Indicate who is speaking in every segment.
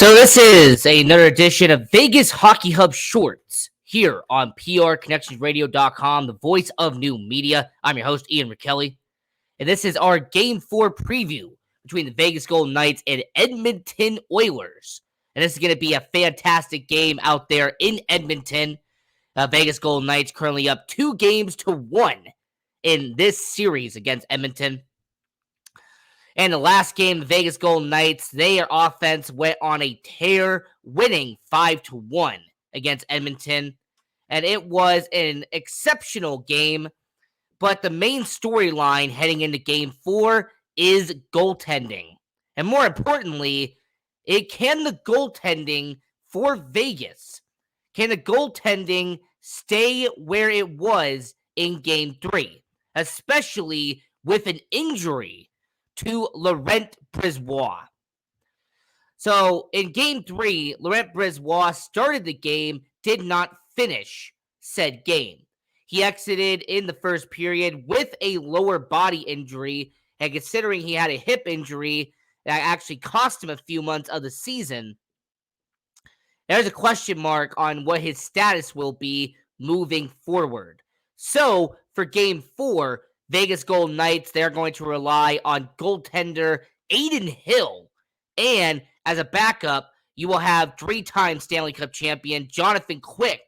Speaker 1: So this is another edition of Vegas Hockey Hub Shorts here on PRConnectionsRadio.com, the voice of new media. I'm your host, Ian Rachiele, and this is our Game 4 preview between the Vegas Golden Knights and Edmonton Oilers. And this is going to be a fantastic game out there in Edmonton. Vegas Golden Knights currently up 2-1 in this series against Edmonton. And the last game, the Vegas Golden Knights, their offense went on a tear, winning 5-1 against Edmonton. And it was an exceptional game. But the main storyline heading into Game 4 is goaltending. And more importantly, can the goaltending for Vegas, can the goaltending stay where it was in Game 3? Especially with an injury to Laurent Brisebois. So in Game 3, Laurent Brisebois started the game, did not finish said game. He exited in the first period with a lower body injury, and considering he had a hip injury that actually cost him a few months of the season, there's a question mark on what his status will be moving forward. So for Game 4, Vegas Golden Knights, they're going to rely on goaltender Adin Hill. And as a backup, you will have three-time Stanley Cup champion Jonathan Quick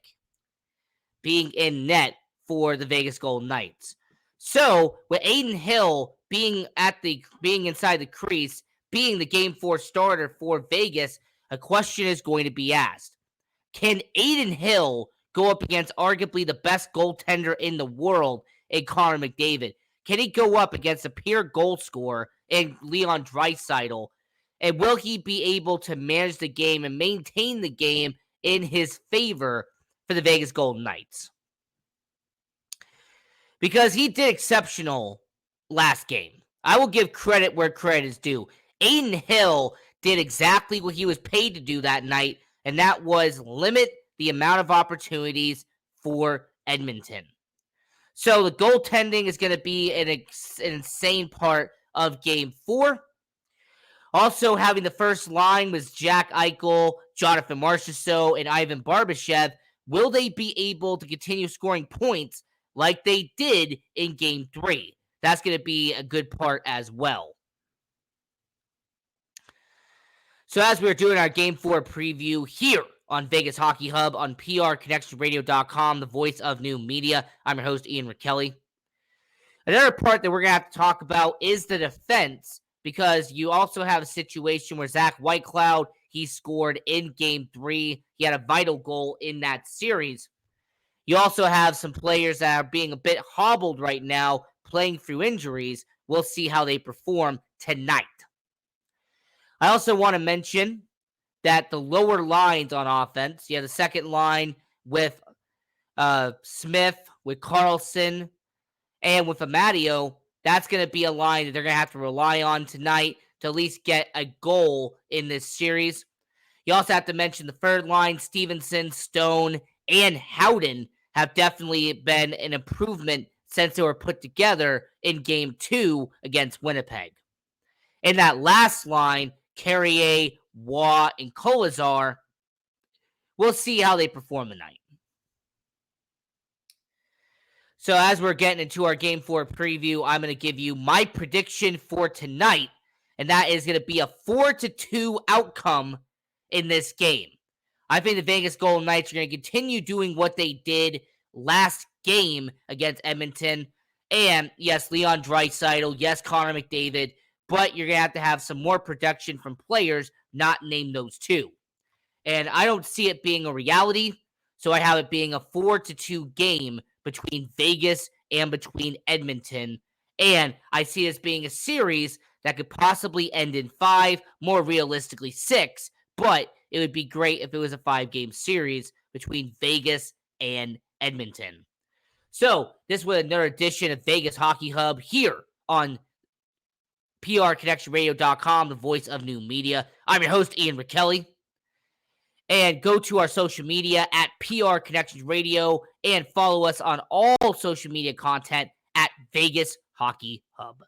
Speaker 1: being in net for the Vegas Golden Knights. So with Adin Hill being inside the crease, being the Game 4 starter for Vegas, a question is going to be asked. Can Adin Hill go up against arguably the best goaltender in the world in Connor McDavid? Can he go up against a peer goal scorer in Leon Draisaitl? And will he be able to manage the game and maintain the game in his favor for the Vegas Golden Knights? Because he did exceptional last game. I will give credit where credit is due. Adin Hill did exactly what he was paid to do that night, and that was limit the amount of opportunities for Edmonton. So the goaltending is going to be an insane part of Game 4. Also having the first line was Jack Eichel, Jonathan Marchessault, and Ivan Barbashev. Will they be able to continue scoring points like they did in Game 3? That's going to be a good part as well. So as we're doing our Game 4 preview here on Vegas Hockey Hub on PRConnectionRadio.com, the voice of new media, I'm your host, Ian Rachiele. Another part that we're going to have to talk about is the defense, because you also have a situation where Zach Whitecloud, he scored in Game 3. He had a vital goal in that series. You also have some players that are being a bit hobbled right now, playing through injuries. We'll see how they perform tonight. I also want to mention that the lower lines on offense, you have the second line with Smith, with Carlson, and with Amadio. That's going to be a line that they're going to have to rely on tonight to at least get a goal in this series. You also have to mention the third line, Stevenson, Stone, and Howden have definitely been an improvement since they were put together in Game 2 against Winnipeg. In that last line, Carrier, Waugh, and Kolazar, we'll see how they perform tonight. So as we're getting into our Game 4 preview, I'm going to give you my prediction for tonight, and that is going to be a 4-2 outcome in this game. I think the Vegas Golden Knights are going to continue doing what they did last game against Edmonton. And yes, Leon Draisaitl, yes, Connor McDavid, but you're going to have some more production from players not named those two. And I don't see it being a reality, so I have it being a 4-2 game between Vegas and between Edmonton. And I see this being a series that could possibly end in 5, more realistically 6, but it would be great if it was a 5-game series between Vegas and Edmonton. So this was another edition of Vegas Hockey Hub here on PRConnectionRadio.com, the voice of new media. I'm your host, Ian Rachiele. And go to our social media at PR Connections Radio and follow us on all social media content at Vegas Hockey Hub.